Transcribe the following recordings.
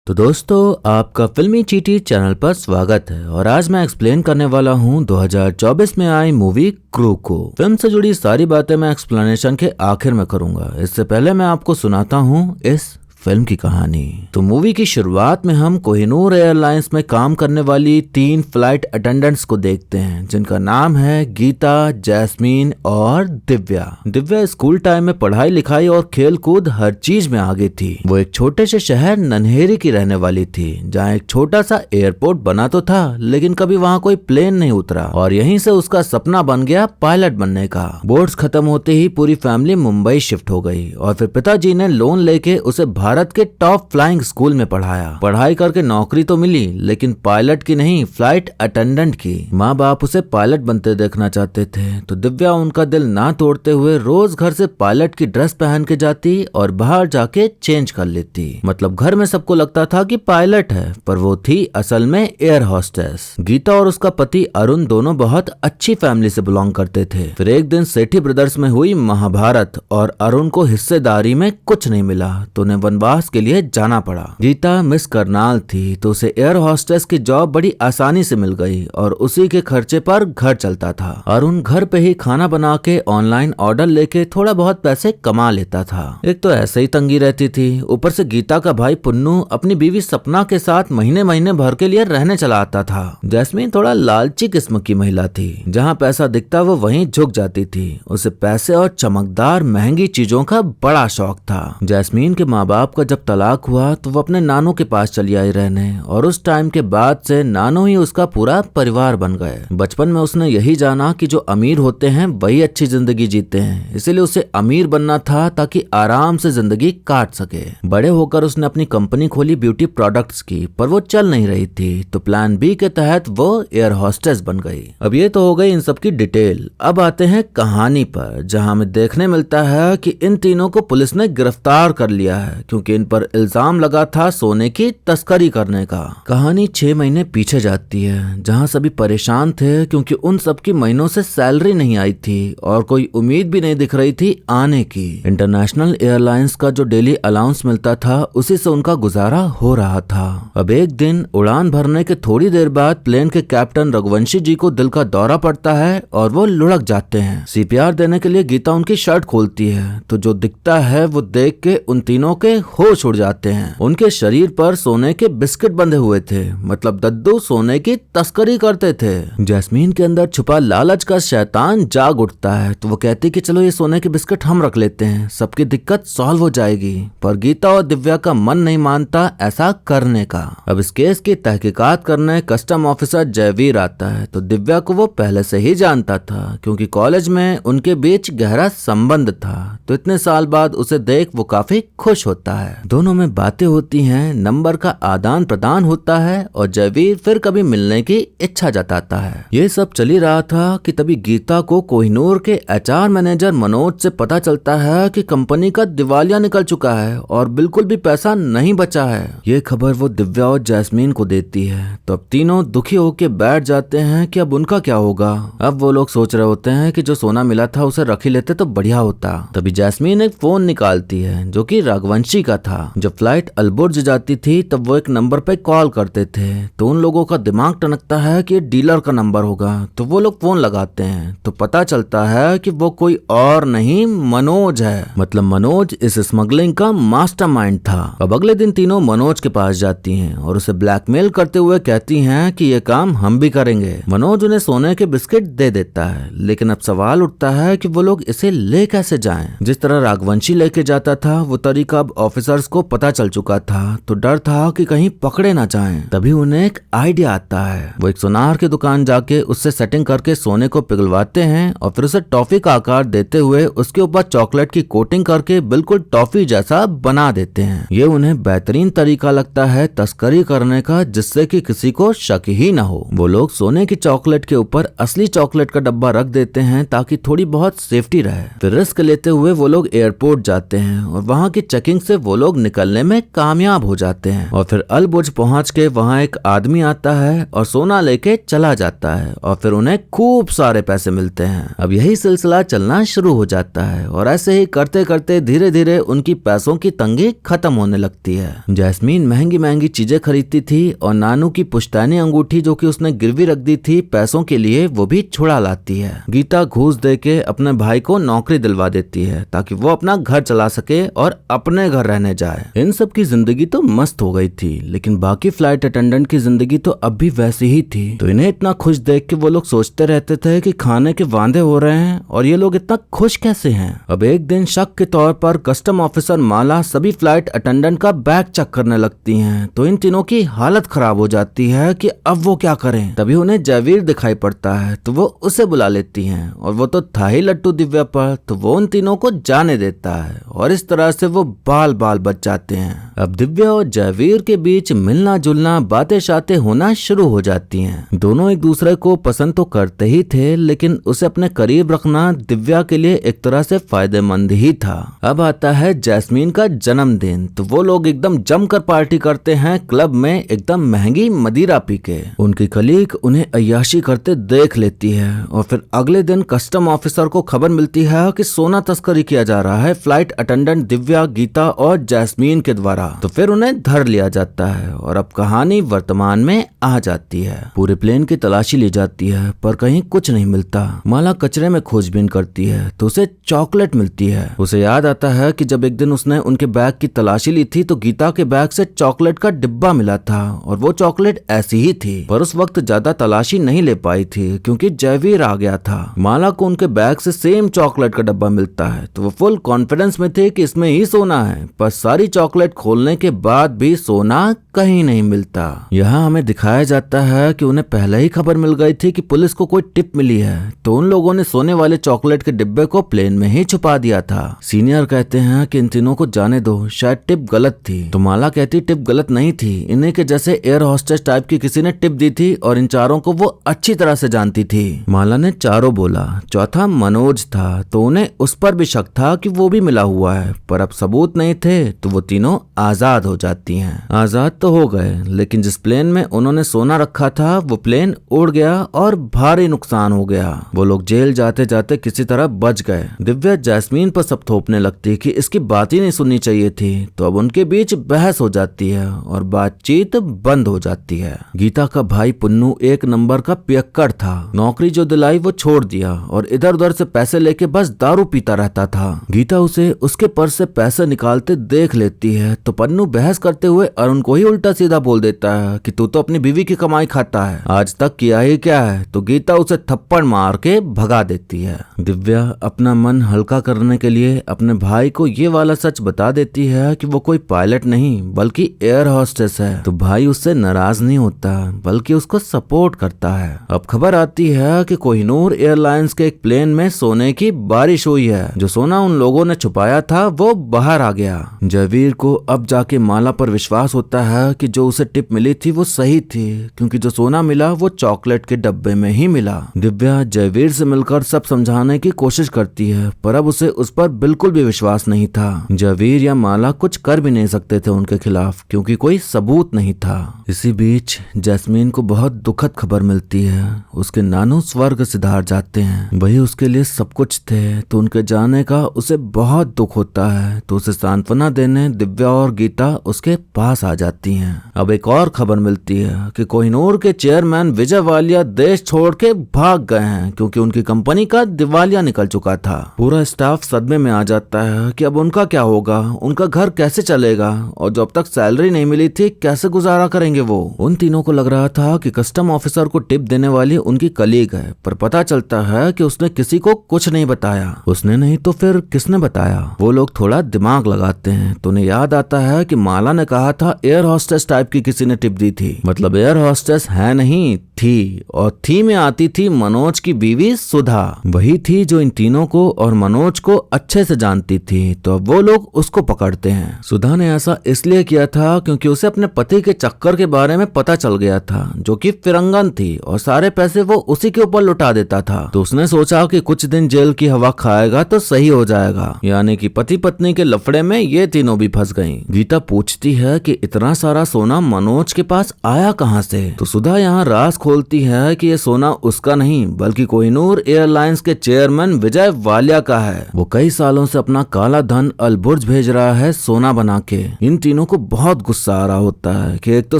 तो दोस्तों आपका फिल्मी चीटी चैनल पर स्वागत है और आज मैं एक्सप्लेन करने वाला हूं 2024 में आई मूवी क्रू को। फिल्म से जुड़ी सारी बातें मैं एक्सप्लेनेशन के आखिर में करूंगा। इससे पहले मैं आपको सुनाता हूं इस फिल्म की कहानी। तो मूवी की शुरुआत में हम कोहिनूर एयरलाइंस में काम करने वाली 3 फ्लाइट अटेंडेंट्स को देखते हैं जिनका नाम है गीता, जैस्मीन और दिव्या। दिव्या स्कूल टाइम में पढ़ाई लिखाई और खेल कूद हर चीज में आगे थी। वो एक छोटे से शहर नन्हेरी की रहने वाली थी जहाँ एक छोटा सा एयरपोर्ट बना तो था लेकिन कभी वहाँ कोई प्लेन नहीं उतरा और यहीं से उसका सपना बन गया पायलट बनने का। बोर्ड्स खत्म होते ही पूरी फैमिली मुंबई शिफ्ट हो गई और फिर पिताजी ने लोन लेके उसे भारत के टॉप फ्लाइंग स्कूल में पढ़ाया। पढ़ाई करके नौकरी तो मिली लेकिन पायलट की नहीं, फ्लाइट अटेंडेंट की। माँ बाप उसे पायलट बनते देखना चाहते थे तो दिव्या उनका दिल ना तोड़ते हुए रोज घर से पायलट की ड्रेस पहन के जाती और बाहर जाके चेंज कर लेती। मतलब घर में सबको लगता था कि पायलट है पर वो थी असल में एयर होस्टेस। गीता और उसका पति अरुण दोनों बहुत अच्छी फैमिली से बिलोंग करते थे। फिर एक दिन सेठी ब्रदर्स में हुई महाभारत और अरुण को हिस्सेदारी में कुछ नहीं मिला तो उन्हें वनवास के लिए जाना पड़ा। गीता मिस करनाल थी तो उसे एयर होस्टेस की जॉब बड़ी आसानी से मिल गई और उसी के खर्चे पर घर चलता था। अरुण घर पे ही खाना बना के ऑनलाइन ऑर्डर लेके थोड़ा बहुत पैसे कमा लेता था। एक तो ऐसे ही तंगी रहती थी, ऊपर से गीता का भाई पुन्नू अपनी बीवी सपना के साथ महीने महीने भर के लिए रहने चला आता था। जैस्मीन थोड़ा लालची किस्म की महिला थी, जहाँ पैसा दिखता वो वहीं झुक जाती थी। उसे पैसे और चमकदार महंगी चीजों का बड़ा शौक था। जैस्मीन के माँ बाप का जब तलाक हुआ तो वो अपने नानू के पास चली आई रहने और उस टाइम के बाद से नानू ही उसका पूरा परिवार बन गए। बचपन में उसने यही जाना कि जो अमीर होते हैं वही अच्छी जिंदगी जीते हैं, इसीलिए उसे अमीर बनना था ताकि आराम से जिंदगी काट सके। बड़े होकर उसने अपनी कंपनी खोली ब्यूटी प्रोडक्ट्स की, पर वो चल नहीं रही थी तो प्लान बी के तहत वो एयर होस्टेस बन गई। अब ये तो हो गई इन सब की डिटेल। अब आते हैं कहानी पर, जहाँ हमें देखने मिलता है कि इन तीनों को पुलिस ने गिरफ्तार कर लिया है क्योंकि इन पर इल्जाम लगा था सोने की तस्करी करने का। कहानी 6 महीने पीछे जाती है जहां सभी परेशान थे क्योंकि उन सबकी महीनों से सैलरी नहीं आई थी और कोई उम्मीद भी नहीं दिख रही थी आने की। इंटरनेशनल एयरलाइंस का जो डेली अलाउंस मिलता था उसी से उनका गुजारा हो रहा था। अब एक दिन उड़ान भरने के थोड़ी देर बाद प्लेन के कैप्टन रघुवंशी जी को दिल का दौरा पड़ता है और वो लुढ़क जाते हैं। सीपीआर देने के लिए गीता उनकी शर्ट खोलती है तो जो दिखता है वो देख के उन तीनों के होश उड़ जाते हैं। उनके शरीर पर सोने के बिस्किट बंधे हुए थे, मतलब दद्दू सोने की तस्करी करते थे। जैस्मीन के अंदर छुपा लालच का शैतान जाग उठता है तो वो कहती कि चलो ये सोने के बिस्किट हम रख लेते हैं, सबकी दिक्कत सॉल्व हो जाएगी। पर गीता और दिव्या का मन नहीं मानता ऐसा करने का। अब इस केस की तहकीकात करने कस्टम ऑफिसर जयवीर आता है तो दिव्या को वो पहले से ही जानता था क्योंकि कॉलेज में उनके बीच गहरा संबंध था। तो इतने साल बाद उसे देख वो काफी खुश होता है। दोनों में बातें होती हैं, नंबर का आदान प्रदान होता है और जयवीर फिर कभी मिलने की इच्छा जताता है। ये सब चल ही रहा था कि तभी गीता को कोहिनूर के एचआर मैनेजर मनोज से पता चलता है कि कंपनी का दिवालिया निकल चुका है और बिल्कुल भी पैसा नहीं बचा है। ये खबर वो दिव्या और जैस्मीन को देती है तो अब तीनों दुखी होकर बैठ जाते हैं कि अब उनका क्या होगा। अब वो लोग सोच रहे होते हैं कि जो सोना मिला था उसे रख ही लेते तो बढ़िया होता। तभी जैस्मीन एक फोन निकालती है जो कि रघुवंशी का था। जब फ्लाइट अलबुर्ज जाती थी तब वो एक नंबर पे कॉल करते थे तो उन लोगों का दिमाग टनकता है कि ये डीलर का नंबर होगा तो वो लोग फोन लगाते हैं तो पता चलता है कि वो कोई और नहीं मनोज है। मतलब मनोज इस स्मगलिंग का मास्टरमाइंड था। अब अगले दिन तीनों मनोज के पास जाती हैं और उसे ब्लैकमेल करते हुए कहती हैं कि ये काम हम भी करेंगे। मनोज उन्हें सोने के बिस्किट दे देता है लेकिन अब सवाल उठता है कि वो लोग इसे ले कैसे जाएं। जिस तरह रघुवंशी लेके जाता था वो तरीका अब ऑफिसर्स को पता चल चुका था तो डर था कि कहीं पकड़े ना जाएं। तभी उन्हें एक आइडिया आता है। वो एक सुनार की दुकान जाके उससे सेटिंग करके सोने को पिघलवाते हैं और फिर उसे टॉफी का आकार देते हुए उसके ऊपर चॉकलेट की कोटिंग करके बिल्कुल टॉफी जैसा बना देते हैं। ये उन्हें बेहतरीन तरीका लगता है तस्करी करने का जिससे कि किसी को शक ही ना हो। वो लोग सोने की चॉकलेट के ऊपर असली चॉकलेट का डब्बा रख देते हैं ताकि थोड़ी बहुत सेफ्टी रहे। फिर रिस्क लेते हुए वो लोग एयरपोर्ट जाते हैं और वहाँ की चेकिंग से वो लोग निकलने में कामयाब हो जाते हैं और फिर अलबुर्ज पहुंच के वहाँ एक आदमी आता है और सोना लेके चला जाता है और फिर उन्हें खूब सारे पैसे मिलते हैं। अब यही सिलसिला चलना शुरू हो जाता है और ऐसे ही करते करते धीरे धीरे उनकी पैसों की तंगी खत्म होने लगती है। जैस्मीन महंगी महंगी चीजें खरीदती थी और नानू की पुश्तैनी अंगूठी जो कि उसने गिरवी रख दी थी पैसों के लिए वो भी छुड़ा लाती है। गीता घूस दे के अपने भाई को नौकरी दिलवा देती है ताकि वो अपना घर चला सके और अपने घर रहने जाए। इन सब की जिंदगी तो मस्त हो गई थी, लेकिन बाकी फ्लाइट अटेंडेंट की जिंदगी तो अब भी वैसी ही थी। तो इन्हें इतना खुश देख के वो लोग सोचते रहते थे कि खाने के वांदे हो रहे हैं और ये लोग इतना खुश कैसे हैं। अब एक दिन शक के तौर पर कस्टम ऑफिसर माला सभी फ्लाइट अटेंडेंट का बैग चेक करने लगती हैं, तो इन तीनों की हालत खराब हो जाती है कि अब वो क्या करें। तभी उन्हें जयवीर दिखाई पड़ता है तो वो उसे बुला लेती हैं और वो तो था ही लट्टू दिव्या पर, तो वो उन तीनों को जाने देता है और इस तरह से वो बाल बाल बच जाते हैं। अब दिव्या और जयवीर के बीच मिलना जुलना बातें शातें होना शुरू हो जाती हैं। दोनों एक दूसरे को पसंद तो करते ही थे, लेकिन उसे अपने करीब रखना दिव्या के लिए एक तरह से फायदेमंद ही था। अब आता है जैस्मीन का जन्मदिन, तो वो लोग एकदम जमकर पार्टी करते हैं क्लब में एकदम महंगी मदिरा पी के। उनकी कलीग उन्हें अय्याशी करते देख लेती है और फिर अगले दिन कस्टम ऑफिसर को खबर मिलती है कि सोना तस्करी किया जा रहा है फ्लाइट अटेंडेंट दिव्या, गीता और जैस्मीन के द्वारा। तो फिर उन्हें धर लिया जाता है और अब कहानी वर्तमान में आ जाती है। पूरे प्लेन की तलाशी ली जाती है पर कहीं कुछ नहीं मिलता। माला कचरे में खोजबीन करती है तो उसे चॉकलेट मिलती है। उसे याद आता है कि जब एक दिन उसने उनके बैग की तलाशी ली थी तो गीता के बैग से चॉकलेट का डिब्बा मिला था और वो चॉकलेट ऐसी ही थी, पर उस वक्त ज्यादा तलाशी नहीं ले पाई थी क्योंकि जयवीर आ गया था। माला को उनके बैग से सेम चॉकलेट का डब्बा मिलता है तो वो फुल कॉन्फिडेंस में थे कि इसमें ही सोना है, पर सारी चॉकलेट खोलने के बाद भी सोना कहीं नहीं मिलता। यहाँ हमें दिखाया जाता है कि उन्हें पहले ही खबर मिल गई थी कि पुलिस को कोई टिप मिली है, तो उन लोगों ने सोने वाले चॉकलेट के डिब्बे को प्लेन में ही छुपा दिया था। सीनियर कहते हैं कि इन तीनों को जाने दो, शायद टिप गलत थी। तो माला कहती टिप गलत नहीं थी, इन्हीं के जैसे एयर हॉस्टेस टाइप की किसी ने टिप दी थी और इन चारों को वो अच्छी तरह से जानती थी। माला ने चारों बोला, चौथा मनोज था, तो उन्हें उस पर भी शक था कि वो भी मिला हुआ है, पर अब सबूत नहीं थे तो वो तीनों आजाद हो जाती हैं। आजाद तो हो गए, लेकिन जिस प्लेन में उन्होंने सोना रखा था वो प्लेन उड़ गया और भारी नुकसान हो गया। वो लोग जेल जाते जाते किसी तरह बच गए। दिव्या जैस्मीन पर सब थोपने लगती कि इसकी बात ही नहीं सुननी चाहिए थी, तो अब उनके बीच बहस हो जाती है और बातचीत बंद हो जाती है। गीता का भाई पुन्नू एक नंबर का पियक्कड़ था, नौकरी जो दिलाई वो छोड़ दिया और इधर उधर से पैसे लेके बस दारू पीता रहता था। गीता उसे उसके पर्स से पैसे निकालते देख लेती है तो पन्नू बहस करते हुए अरुण को ही उल्टा सीधा बोल देता है कि तू तो अपनी बीवी की कमाई खाता है, आज तक किया ही क्या है। तो गीता उसे थप्पड़ मार के भगा देती है। दिव्या अपना मन हल्का करने के लिए अपने भाई को ये वाला सच बता देती है कि वो कोई पायलट नहीं बल्कि एयर हॉस्टेस है, तो भाई उससे नाराज नहीं होता बल्कि उसको सपोर्ट करता है। अब खबर आती है कि कोहिनूर एयरलाइंस के एक प्लेन में सोने की बारिश हुई है, जो सोना उन लोगों ने छुपाया था वो बाहर आ गया। जयवीर को अब जाके माला पर विश्वास होता है कि जो उसे टिप मिली थी वो सही थी, क्योंकि जो सोना मिला वो चॉकलेट के डब्बे में ही मिला। दिव्या जयवीर से मिलकर सब समझाने की कोशिश करती है, पर अब उसे उस पर बिल्कुल भी विश्वास नहीं था। जयवीर या माला कुछ कर भी नहीं सकते थे उनके खिलाफ, क्योंकि कोई सबूत नहीं था। इसी बीच जैस्मीन को बहुत दुखद खबर मिलती है, उसके नानू स्वर्ग सिधार जाते हैं। वही उसके लिए सब कुछ थे, तो उनके जाने का उसे बहुत दुख होता है। तो उसे सांत्वना देने दिव्या और गीता उसके पास आ जाती हैं। अब एक और खबर मिलती है कि कोहिनूर के चेयरमैन विजय वालिया देश छोड़ के भाग गए हैं, क्योंकि उनकी कंपनी का दिवालिया निकल चुका था। पूरा स्टाफ सदमे में आ जाता है कि अब उनका क्या होगा, उनका घर कैसे चलेगा, और जब तक सैलरी नहीं मिली थी कैसे गुजारा करेंगे वो। उन तीनों को लग रहा था कि कस्टम ऑफिसर को टिप देने वाली उनकी कलीग है, पर पता चलता है कि उसने किसी को कुछ नहीं बताया। उसने नहीं तो फिर किसने बताया। वो लोग थोड़ा दिमाग लगाते हैं तो उन्हें याद आता है कि माला ने कहा था एयर हॉस्टेस टाइप की किसी ने टिप दी थी, मतलब एयर हॉस्टेस है नहीं थी, और थी में आती थी मनोज की बीवी सुधा। वही थी जो इन तीनों को और मनोज को अच्छे से जानती थी, तो अब वो लोग उसको पकड़ते हैं। सुधा ने ऐसा इसलिए किया था क्योंकि उसे अपने पति के चक्कर के बारे में पता चल गया था, जो कि फिरंगन थी और सारे पैसे वो उसी के ऊपर लुटा देता था। तो उसने सोचा कि कुछ दिन जेल की हवा खाएगा तो सही हो जाएगा। यानी कि पति पत्नी के लफड़े में ये तीनों भी फंस गईं। गीता पूछती है कि इतना सारा सोना मनोज के पास आया कहां से? तो सुधा यहाँ राज खोलती है कि ये सोना उसका नहीं बल्कि कोहिनूर एयरलाइंस के चेयरमैन विजय वालिया का है। वो कई सालों से अपना काला धन अलबुर्ज भेज रहा है सोना बना के। इन तीनों को बहुत गुस्सा आ रहा होता है कि एक तो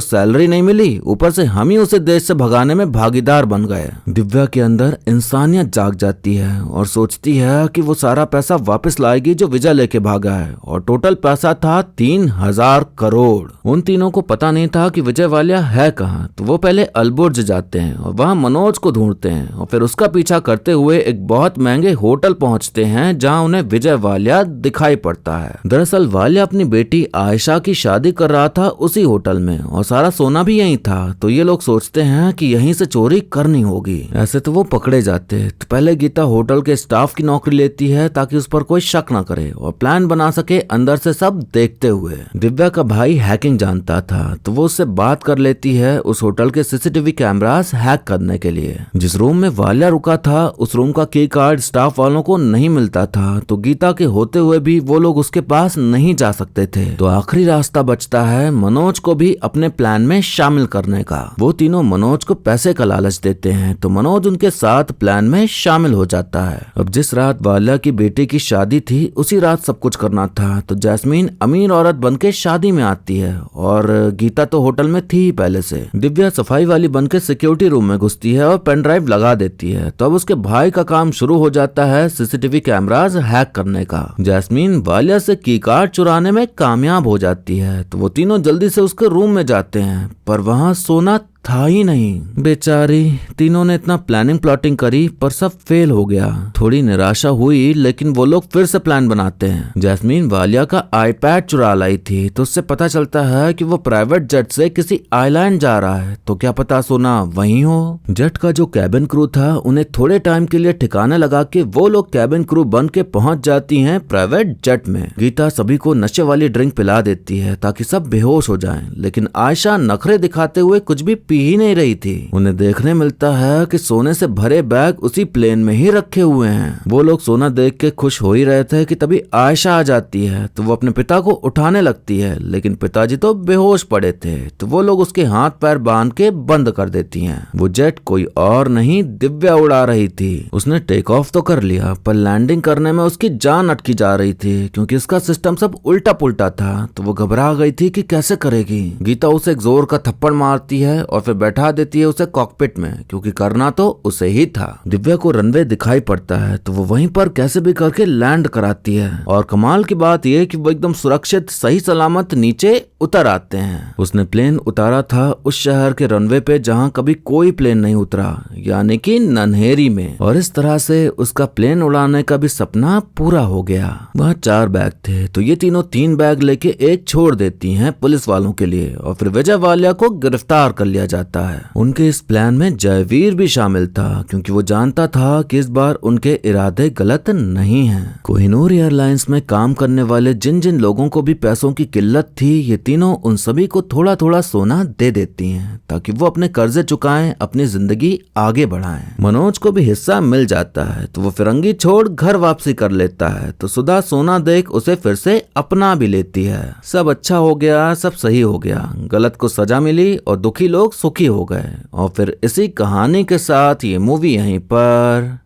सैलरी नहीं मिली, ऊपर से हम ही उसे देश से भगाने में भागीदार बन गए। दिव्या के अंदर इंसानियत जाग जाती है और सोचती है कि वो सारा पैसा वापस लाएगी जो विजय लेके भागा है, और टोटल पैसा था 3000 करोड़। उन तीनों को पता नहीं था कि विजय वालिया है कहाँ। तो वो पहले अलबुर्ज जाते हैं और वहाँ मनोज को ढूंढते हैं, और फिर उसका पीछा करते हुए एक बहुत महंगे होटल पहुंचते हैं जहाँ उन्हें विजय वालिया दिखाई पड़ता है। दरअसल वालिया अपनी बेटी आयशा की शादी कर रहा था उसी होटल में, और सारा सोना भी यहीं था। तो ये लोग सोचते हैं कि यहीं से चोरी करनी होगी। ऐसे तो वो पकड़े जाते। तो पहले गीता होटल के स्टाफ की नौकरी लेती है ताकि उस पर कोई शक न करे और प्लान बना सके अंदर से सब देखते हुए। दिव्या का भाई हैकिंग जानता था, तो वो उससे बात कर लेती है उस होटल के सीसीटीवी कैमरास हैक करने के लिए। जिस रूम में वालिया रुका था उस रूम का की कार्ड स्टाफ वालों को नहीं मिलता था, तो गीता के होते हुए भी वो लोग उसके पास नहीं जा सकते थे। तो आखिरी रास्ता बचता है मनोज को भी अपने प्लान में शामिल करने का। वो तीनों मनोज को पैसे का लालच देते हैं, तो मनोज उनके साथ प्लान में शामिल हो जाता है। अब जिस रात वालिया की बेटी की शादी थी उसी रात सब कुछ करना था। तो जैस्मीन अमीर औरत बनके शादी में आती है, और गीता तो होटल में थी ही पहले से। दिव्या सफाई वाली बनके सिक्योरिटी रूम में घुसती है और पेन ड्राइव लगा देती है। तो अब उसके भाई का काम शुरू हो जाता है सीसीटीवी कैमरास हैक करने का। जैस्मीन वालिया से की कार्ड चुराने में कामयाब हो जाती है। तो वो तीनों जल्दी से उसके रूम में जाते हैं, पर वहाँ सोना था ही नहीं। बेचारी तीनों ने इतना प्लानिंग प्लॉटिंग करी पर सब फेल हो गया। थोड़ी निराशा हुई, लेकिन वो लोग फिर से प्लान बनाते हैं। जैस्मीन वालिया का आईपैड चुरा लाई थी, तो उससे पता चलता है कि वो प्राइवेट जेट से किसी आइलैंड जा रहा है। तो क्या पता सोना वहीं हो। जेट का जो कैबिन क्रू था उन्हें थोड़े टाइम के लिए ठिकाने लगा के वो लोग कैबिन क्रू बन के पहुंच जाती हैं प्राइवेट जेट में। गीता सभी को नशे वाली ड्रिंक पिला देती है ताकि सब बेहोश हो जाएं, लेकिन आयशा नखरे दिखाते हुए कुछ भी पी ही नहीं रही थी। उन्हें देखने मिलता है कि सोने से भरे बैग उसी प्लेन में ही रखे हुए हैं। वो लोग सोना देख के खुश हो ही रहे थे कि तभी आयशा आ जाती है। तो वो अपने पिता को उठाने लगती है, लेकिन पिताजी तो बेहोश पड़े थे। तो वो लोग उसके हाथ पैर बांध के बंद कर देती हैं। वो जेट कोई और नहीं दिव्या उड़ा रही थी। उसने टेक ऑफ तो कर लिया, पर लैंडिंग करने में उसकी जान अटकी जा रही थी क्योंकि उसका सिस्टम सब उल्टा पुल्टा था। तो वो घबरा गई थी कि कैसे करेगी। गीता उसे एक जोर का थप्पड़ मारती है और फिर बैठा देती है उसे कॉकपिट में, क्योंकि करना तो उसे ही था। दिव्या को रनवे दिखाई पड़ता है, तो वो वहीं पर कैसे भी करके लैंड कराती है। और कमाल की बात यह कि वो एकदम सुरक्षित सही सलामत नीचे उतर आते हैं। उसने प्लेन उतारा था उस शहर के रनवे पे जहां कभी कोई प्लेन नहीं उतरा, यानी कि नन्हेरी में। और इस तरह से उसका प्लेन उड़ाने का भी सपना पूरा हो गया। वहाँ 4 बैग थे, तो ये तीनों 3 बैग लेके एक छोड़ देती हैं पुलिस वालों के लिए, और फिर विजय वालिया को गिरफ्तार कर लिया जाता है। उनके इस प्लान में जयवीर भी शामिल था, क्योंकि वो जानता था कि इस बार उनके इरादे गलत नहीं हैं। कोहिनूर एयरलाइंस में काम करने वाले जिन जिन लोगों को भी पैसों की किल्लत थी, ये तीनों उन सभी को थोड़ा थोड़ा सोना दे देती हैं ताकि वो अपने कर्जे चुकाएं, अपनी जिंदगी आगे बढ़ाएं। मनोज को भी हिस्सा मिल जाता है, तो वो फिरंगी छोड़ घर वापसी कर लेता है। तो सुधा सोना देख उसे फिर से अपना भी लेती है। सब अच्छा हो गया, सब सही हो गया। गलत को सजा मिली और दुखी लोग सुखी हो गए। और फिर इसी कहानी के साथ ये मूवी यहीं पर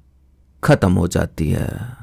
खत्म हो जाती है।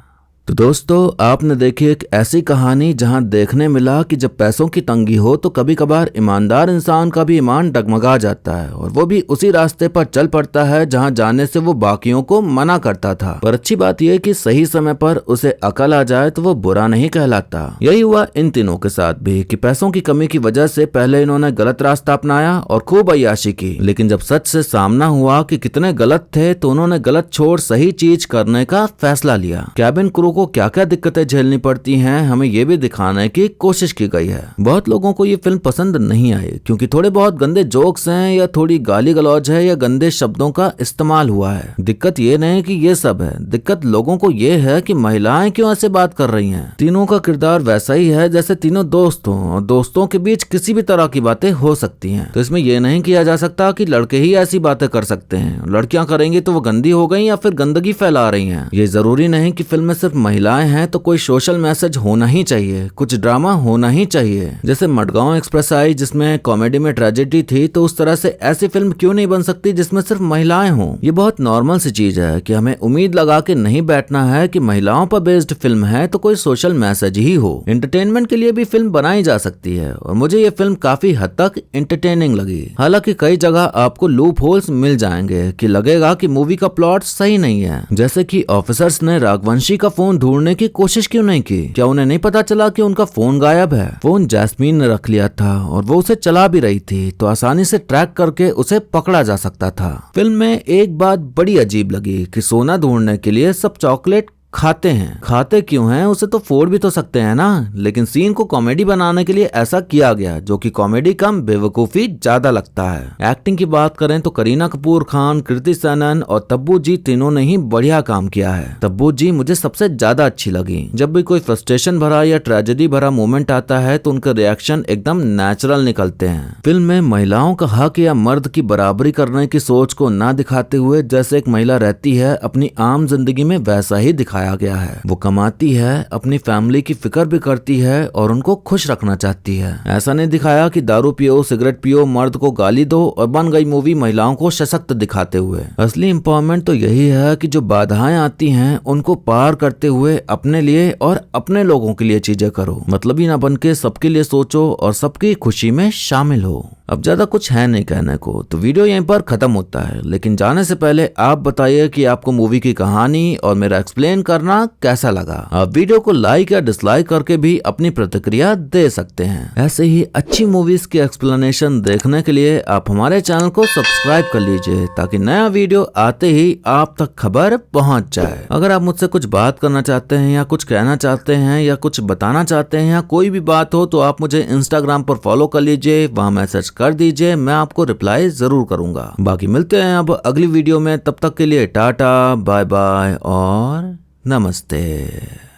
तो दोस्तों, आपने देखी एक ऐसी कहानी जहां देखने मिला कि जब पैसों की तंगी हो तो कभी कभार ईमानदार इंसान का भी ईमान डगमगा जाता है, और वो भी उसी रास्ते पर चल पड़ता है जहां जाने से वो बाकियों को मना करता था। पर अच्छी बात यह कि सही समय पर उसे अकल आ जाए तो वो बुरा नहीं कहलाता। यही हुआ इन तीनों के साथ भी कि पैसों की कमी की वजह से पहले इन्होंने गलत रास्ता अपनाया और खूब अय्याशी की, लेकिन जब सच से सामना हुआ कि कितने गलत थे तो उन्होंने गलत छोड़ सही चीज करने का फैसला लिया। कैबिन क्रू को क्या क्या दिक्कतें झेलनी पड़ती हैं हमें ये भी दिखाने की कोशिश की गई है। बहुत लोगों को ये फिल्म पसंद नहीं आई क्योंकि थोड़े बहुत गंदे जोक्स हैं या थोड़ी गाली गलौज है या गंदे शब्दों का इस्तेमाल हुआ है। दिक्कत ये नहीं कि ये सब है, दिक्कत लोगों को ये है कि महिलाएं क्यों ऐसे बात कर रही हैं। तीनों का किरदार वैसा ही है जैसे तीनों दोस्त हों और दोस्तों के बीच किसी भी तरह की बातें हो सकती हैं। तो इसमें यह नहीं किया जा सकता कि लड़के ही ऐसी बातें कर सकते हैं, लड़कियां करेंगी तो वो गंदी हो गई या फिर गंदगी फैला रही हैं। ये जरूरी नहीं कि फिल्म में सिर्फ महिलाएं हैं तो कोई सोशल मैसेज होना ही चाहिए, कुछ ड्रामा होना ही चाहिए। जैसे मडगांव एक्सप्रेस आई जिसमें कॉमेडी में ट्रेजेडी थी, तो उस तरह से ऐसी फिल्म क्यों नहीं बन सकती जिसमें सिर्फ महिलाएं हों। ये बहुत नॉर्मल सी चीज है कि हमें उम्मीद लगा के नहीं बैठना है कि महिलाओं पर बेस्ड फिल्म है तो कोई सोशल मैसेज ही हो। एंटरटेनमेंट के लिए भी फिल्म बनाई जा सकती है और मुझे ये फिल्म काफी हद तक एंटरटेनिंग लगी। हालांकि कई जगह आपको लूप होल्स मिल जाएंगे कि लगेगा कि मूवी का प्लॉट सही नहीं है, जैसे कि ऑफिसर्स ने राघवंशी का फोन ढूंढने की कोशिश क्यों नहीं की। क्या उन्हें नहीं पता चला कि उनका फोन गायब है? फोन जैस्मीन ने रख लिया था और वो उसे चला भी रही थी तो आसानी से ट्रैक करके उसे पकड़ा जा सकता था। फिल्म में एक बात बड़ी अजीब लगी कि सोना ढूंढने के लिए सब चॉकलेट खाते हैं। खाते क्यों हैं? उसे तो फोड़ भी तो सकते हैं ना। लेकिन सीन को कॉमेडी बनाने के लिए ऐसा किया गया जो कि कॉमेडी कम बेवकूफी ज्यादा लगता है। एक्टिंग की बात करें तो करीना कपूर खान, कृति सैनन और तब्बू जी तीनों ने ही बढ़िया काम किया है। तब्बू जी मुझे सबसे ज्यादा अच्छी लगी। जब भी कोई फ्रस्ट्रेशन भरा या ट्रेजेडी भरा मोमेंट आता है तो उनके रिएक्शन एकदम नेचुरल निकलते हैं। फिल्म में महिलाओं का हक या मर्द की बराबरी करने की सोच को ना दिखाते हुए जैसे एक महिला रहती है अपनी आम जिंदगी में वैसा ही दिखाया गया है। वो कमाती है, अपनी फैमिली की फिक्र भी करती है और उनको खुश रखना चाहती है। ऐसा नहीं दिखाया कि दारू पियो, सिगरेट पियो, मर्द को गाली दो और बन गई मूवी महिलाओं को सशक्त दिखाते हुए। असली एम्पावरमेंट तो यही है कि जो बाधाएं आती हैं उनको पार करते हुए अपने लिए और अपने लोगों के लिए चीजें करो। मतलब ही ना बन के सबके लिए सोचो और सबकी खुशी में शामिल हो। अब ज्यादा कुछ है नहीं कहने को, तो वीडियो यहीं पर खत्म होता है। लेकिन जाने से पहले आप बताइए कि आपको मूवी की कहानी और मेरा एक्सप्लेन करना कैसा लगा। आप वीडियो को लाइक या डिसलाइक करके भी अपनी प्रतिक्रिया दे सकते हैं। ऐसे ही अच्छी मूवीज की एक्सप्लेनेशन देखने के लिए आप हमारे चैनल को सब्सक्राइब कर लीजिए ताकि नया वीडियो आते ही आप तक खबर पहुंच जाए। अगर आप मुझसे कुछ बात करना चाहते हैं या कुछ कहना चाहते हैं या कुछ बताना चाहते हैं या कोई भी बात हो तो आप मुझे इंस्टाग्राम पर फॉलो कर लीजिए, वहां मैसेज कर दीजिए, मैं आपको रिप्लाई जरूर करूंगा। बाकी मिलते हैं अब अगली वीडियो में, तब तक के लिए टाटा बाय बाय और नमस्ते।